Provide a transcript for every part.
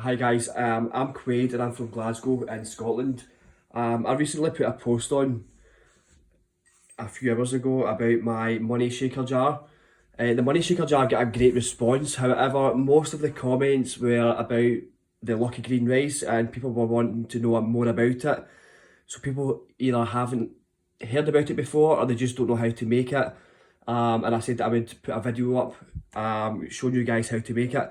Hi guys, I'm Quaid and I'm from Glasgow in Scotland. I recently put a post on a few hours ago about my money shaker jar. The money shaker jar got a great response. However, most of the comments were about the Lucky Green rice and people were wanting to know more about it. So people either haven't heard about it before or they just don't know how to make it. And I said that I would put a video up showing you guys how to make it.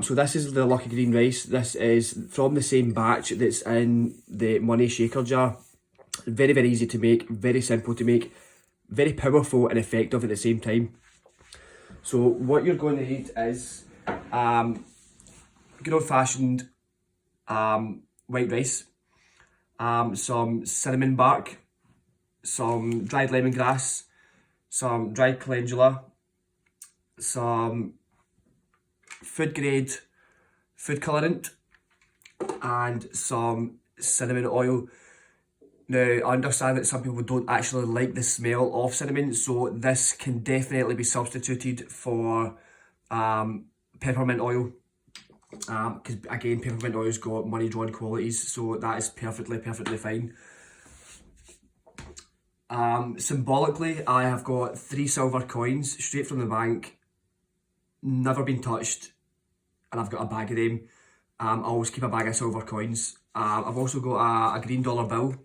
So this is the Lucky Green rice. This is from the same batch that's in the money shaker jar. Very, very easy to make, very simple to make, very powerful and effective at the same time. So what you're going to need is good old fashioned white rice, some cinnamon bark, some dried lemongrass, some dried calendula, some food grade food colorant, and some cinnamon oil. Now, I understand that some people don't actually like the smell of cinnamon, so this can definitely be substituted for peppermint oil. Because again, peppermint oil's got money drawn qualities, so that is perfectly fine. Symbolically, I have got 3 silver coins straight from the bank, never been touched, and I've got a bag of them. I always keep a bag of silver coins. I've also got a green dollar bill.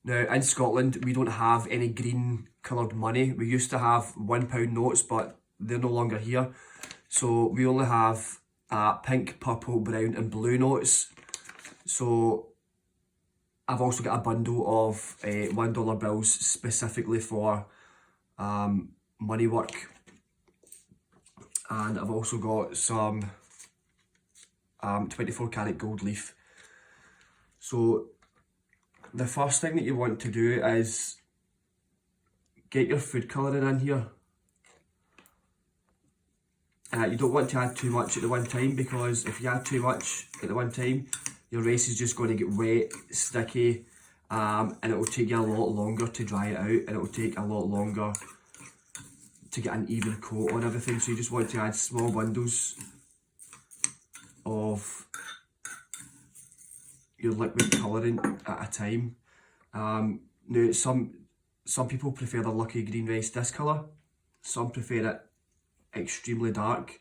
Now, in Scotland, we don't have any green coloured money. We used to have £1 notes, but they're no longer here. So we only have pink, purple, brown and blue notes. So I've also got a bundle of $1 bills specifically for money work. And I've also got some 24 karat gold leaf. So the first thing that you want to do is get your food colouring in here. You don't want to add too much at the one time, because if you add too much at the one time, your rice is just going to get wet, sticky, and it will take you a lot longer to dry it out, and it will take a lot longer to get an even coat on everything. So you just want to add small bundles of your liquid colouring at a time. Now, some people prefer the Lucky Green rice this colour, some prefer it extremely dark,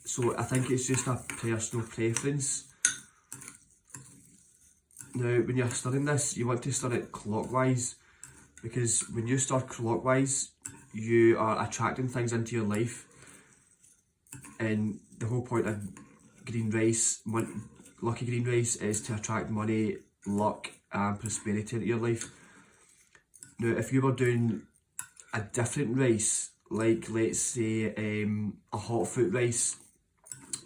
so I think it's just a personal preference. Now, when you're stirring this, you want to stir it clockwise, because when you stir clockwise, you are attracting things into your life, and the whole point of green rice, Lucky Green rice, is to attract money, luck and prosperity into your life. Now, if you were doing a different rice, like let's say a hot foot rice,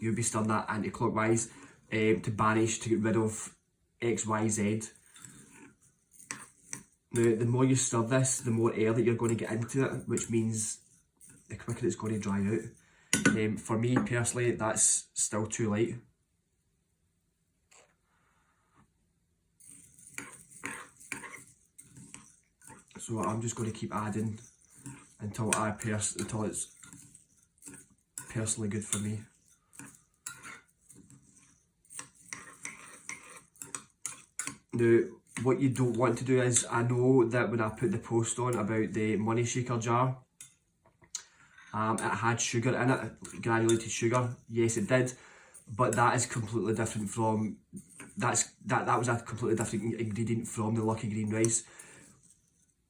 you'd be stirring that anti-clockwise to banish, to get rid of XYZ. Now, the more you stir this, the more air that you're going to get into it, which means the quicker it's going to dry out. For me personally, that's still too light. So I'm just going to keep adding until it's personally good for me. Now, what you don't want to do is, I know that when I put the post on about the money shaker jar, it had sugar in it, granulated sugar. Yes, it did, but that is completely different from that was a completely different ingredient from the Lucky Green rice.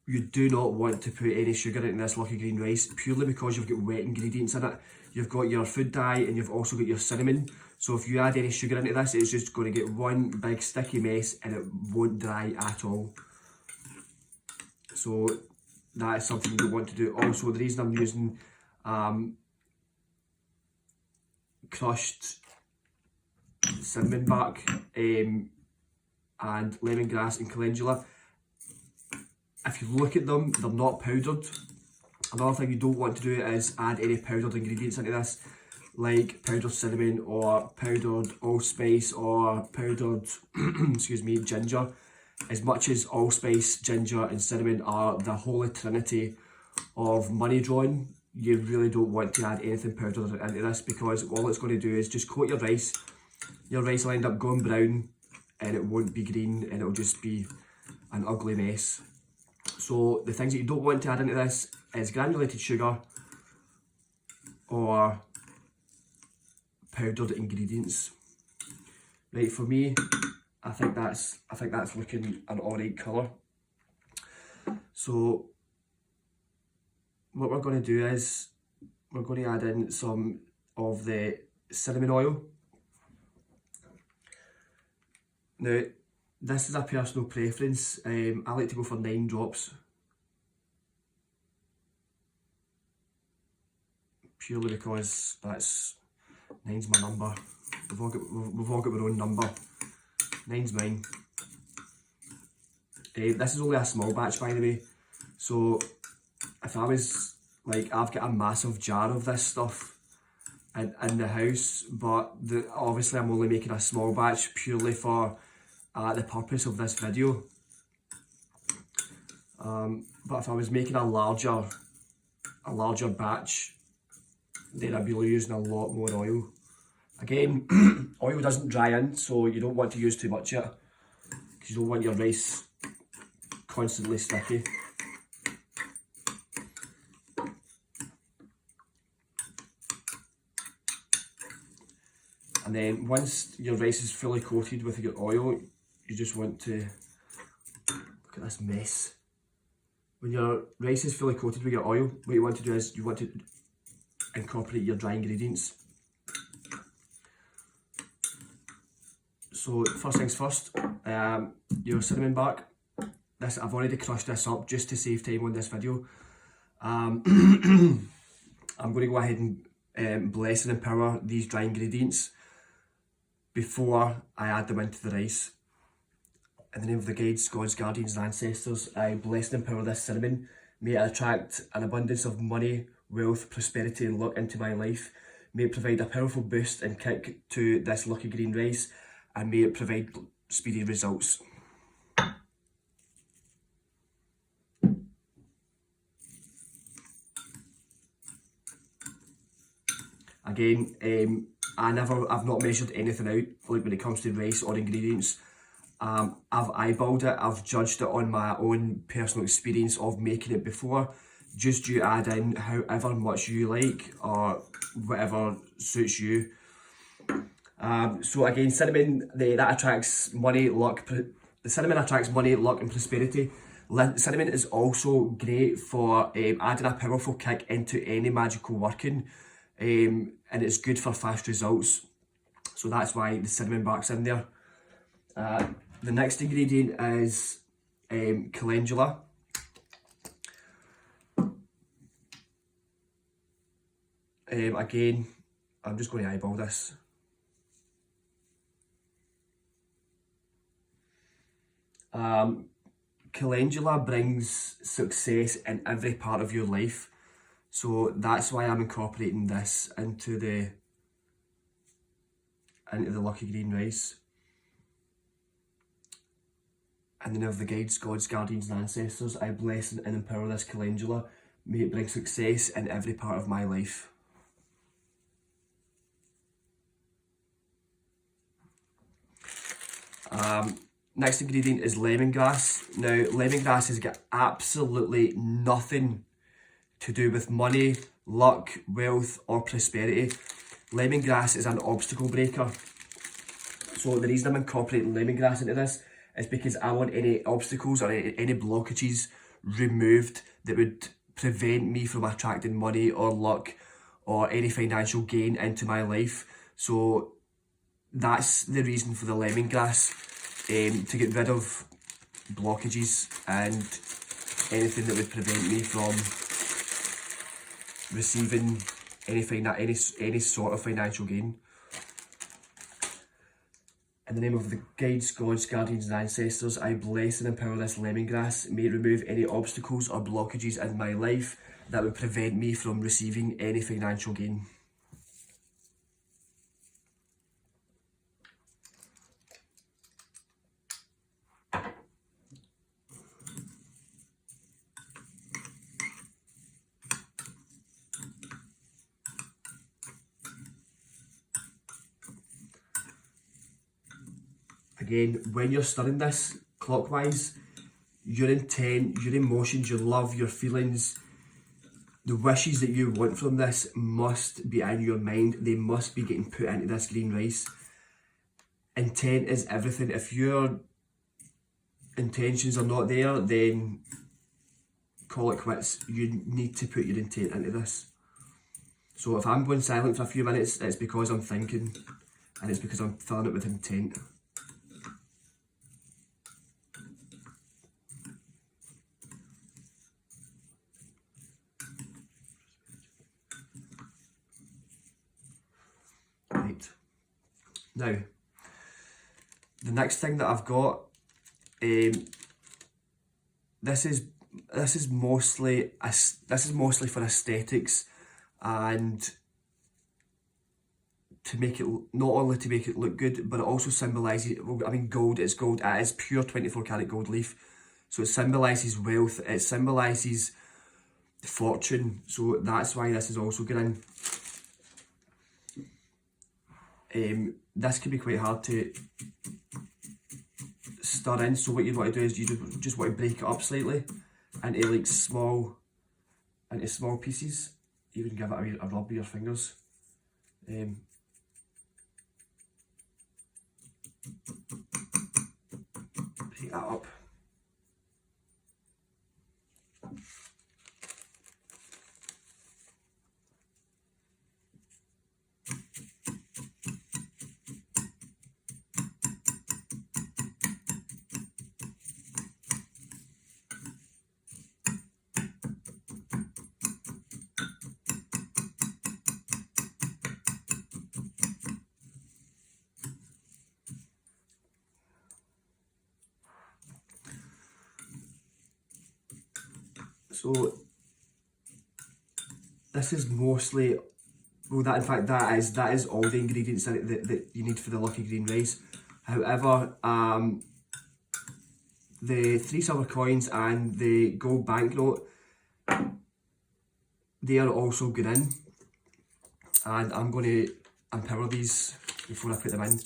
You do not want to put any sugar in this Lucky Green rice, purely because you've got wet ingredients in it. You've got your food dye and you've also got your cinnamon. So if you add any sugar into this, it's just going to get one big sticky mess and it won't dry at all. So that is something you don't want to do. Also, the reason I'm using crushed cinnamon bark and lemongrass and calendula, if you look at them, they're not powdered. Another thing you don't want to do is add any powdered ingredients into this, like powdered cinnamon or powdered allspice or powdered excuse me, ginger. As much as allspice, ginger and cinnamon are the holy trinity of money drawing, you really don't want to add anything powdered into this, because all it's going to do is just coat your rice. Your rice will end up going brown and it won't be green, and it'll just be an ugly mess. So the things that you don't want to add into this is granulated sugar or powdered ingredients. Right, for me, I think that's looking an alright colour. So what we're going to do is we're going to add in some of the cinnamon oil. Now, this is a personal preference. I like to go for 9 drops. Purely because 9's my number. We've all got our own number. 9's mine. This is only a small batch, by the way. So if I was like, I've got a massive jar of this stuff in the house, but obviously I'm only making a small batch purely for the purpose of this video. But if I was making a larger batch, then I'd be using a lot more oil. Again, oil doesn't dry in, so you don't want to use too much of it, because you don't want your rice constantly sticky. And then once your rice is fully coated with your oil, you just want to, look at this mess. When your rice is fully coated with your oil, what you want to do is you want to incorporate your dry ingredients. So first things first, your cinnamon bark. This, I've already crushed this up just to save time on this video. I'm going to go ahead and bless and empower these dry ingredients before I add them into the rice. In the name of the guides, gods, guardians and ancestors, I bless and empower this cinnamon. May it attract an abundance of money, wealth, prosperity and luck into my life. May it provide a powerful boost and kick to this lucky green rice, and may it provide speedy results. Again, I've not measured anything out, like when it comes to rice or ingredients. I've eyeballed it, I've judged it on my own personal experience of making it before. Just you add in however much you like or whatever suits you. So again, cinnamon, that attracts money, luck. The cinnamon attracts money, luck and prosperity. Cinnamon is also great for adding a powerful kick into any magical working, and it's good for fast results. So that's why the cinnamon bark's in there. The next ingredient is calendula. Again, I'm just going to eyeball this. Calendula brings success in every part of your life, so that's why I'm incorporating this into the lucky green rice. In the name of the guides, gods, guardians and ancestors, I bless and empower this calendula. May it bring success in every part of my life. Next ingredient is lemongrass. Now, lemongrass has got absolutely nothing to do with money, luck, wealth or prosperity. Lemongrass is an obstacle breaker. So the reason I'm incorporating lemongrass into this is because I want any obstacles or any blockages removed that would prevent me from attracting money or luck or any financial gain into my life. So that's the reason for the lemongrass, to get rid of blockages and anything that would prevent me from receiving any sort of financial gain. In the name of the guides, gods, guardians and ancestors, I bless and empower this lemongrass. May it remove any obstacles or blockages in my life that would prevent me from receiving any financial gain. again, when you're stirring this clockwise, your intent, your emotions, your love, your feelings, the wishes that you want from this must be in your mind. They must be getting put into this green rice. Intent is everything. If your intentions are not there, then call it quits. You need to put your intent into this. So if I'm going silent for a few minutes, it's because I'm thinking, and it's because I'm filling it with intent. Right. Now, the next thing that I've got, this is mostly for aesthetics, and to make it, not only to make it look good, but it also symbolises, I mean, gold, it's gold, it is pure 24 karat gold leaf, so it symbolises wealth, it symbolises fortune, so that's why this is also going in. This can be quite hard to stir in, so what you want to do is you just want to break it up slightly into like small pieces. Even give it a rub with your fingers. Break that up. So this is mostly, well, that is all the ingredients that you need for the Lucky Green rice. However, the 3 silver coins and the gold banknote, they are also good in, and I'm going to empower these before I put them in.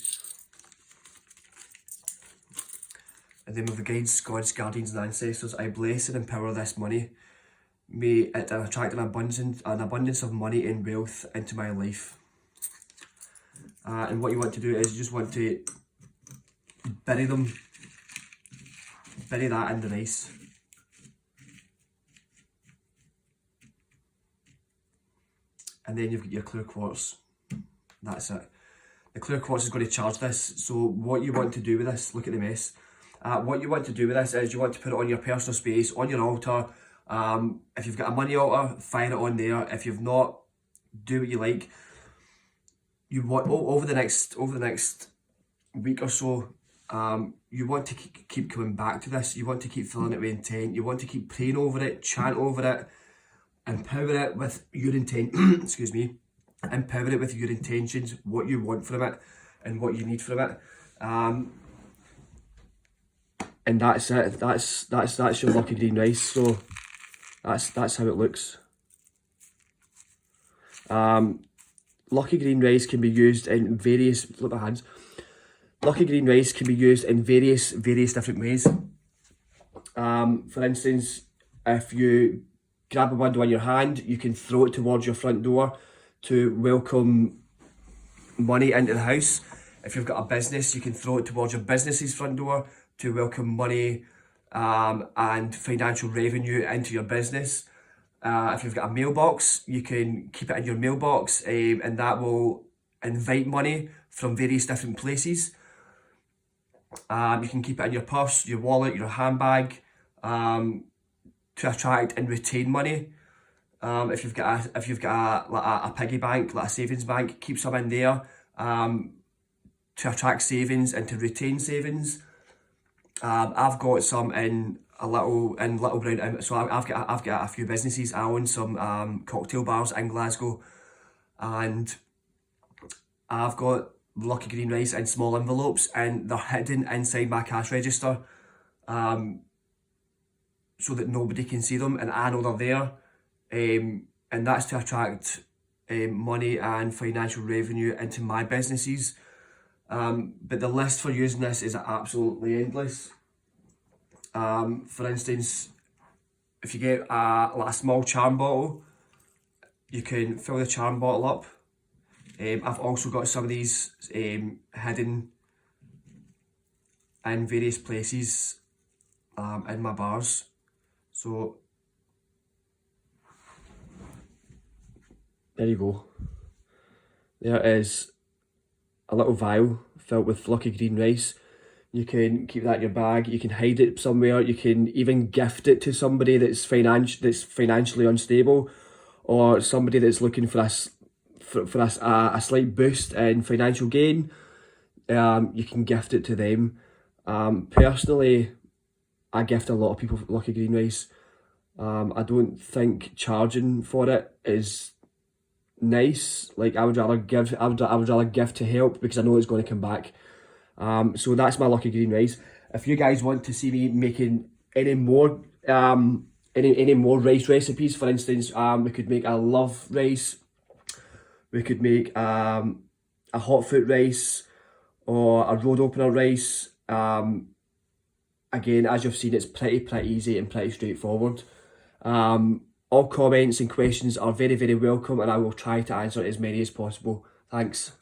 In the name of the guides, gods, guardians and ancestors, I bless and empower this money. May it attract an abundance of money and wealth into my life. And what you want to do is you just want to bury that in the rice. And then you've got your clear quartz. That's it. The clear quartz is going to charge this. So what you want to do with this, look at the mess. What you want to do with this is you want to put it on your personal space, on your altar. If you've got a money altar, fire it on there. If you've not, do what you like. You want over the next week or so, you want to keep coming back to this. You want to keep filling it with intent. You want to keep praying over it, chant over it, empower it with your intent. Excuse me. Empower it with your intentions, what you want from it, and what you need from it. And that's it. That's your Lucky Green rice. So that's how it looks. Lucky Green rice can be used in various, look at my hands. Lucky Green rice can be used in various different ways. For instance, if you grab a bundle in your hand, you can throw it towards your front door to welcome money into the house. If you've got a business, you can throw it towards your business's front door to welcome money and financial revenue into your business. If you've got a mailbox, you can keep it in your mailbox, and that will invite money from various different places. You can keep it in your purse, your wallet, your handbag, to attract and retain money. If you've got a piggy bank, like a savings bank, keep some in there to attract savings and to retain savings. I've got some in Little Brown. So I've got a few businesses. I own some cocktail bars in Glasgow, and I've got Lucky Green rice in small envelopes, and they're hidden inside my cash register, so that nobody can see them, and I know they're there. And that's to attract money and financial revenue into my businesses. But the list for using this is absolutely endless. For instance, if you get like a small charm bottle, you can fill the charm bottle up. I've also got some of these hidden in various places in my bars. So there you go. There is a little vial filled with Lucky Green rice. You can keep that in your bag, you can hide it somewhere, you can even gift it to somebody that's financially unstable, or somebody that's looking for a slight boost in financial gain. You can gift it to them. Personally, I gift a lot of people Lucky Green rice. I don't think charging for it is nice. Like, I would rather give to help, because I know it's going to come back. So that's my Lucky Green rice. If you guys want to see me making any more any more rice recipes, for instance, we could make a love rice, we could make a hot foot rice, or a road opener rice. Again, as you've seen, it's pretty easy and pretty straightforward. All comments and questions are very welcome, and I will try to answer as many as possible. Thanks.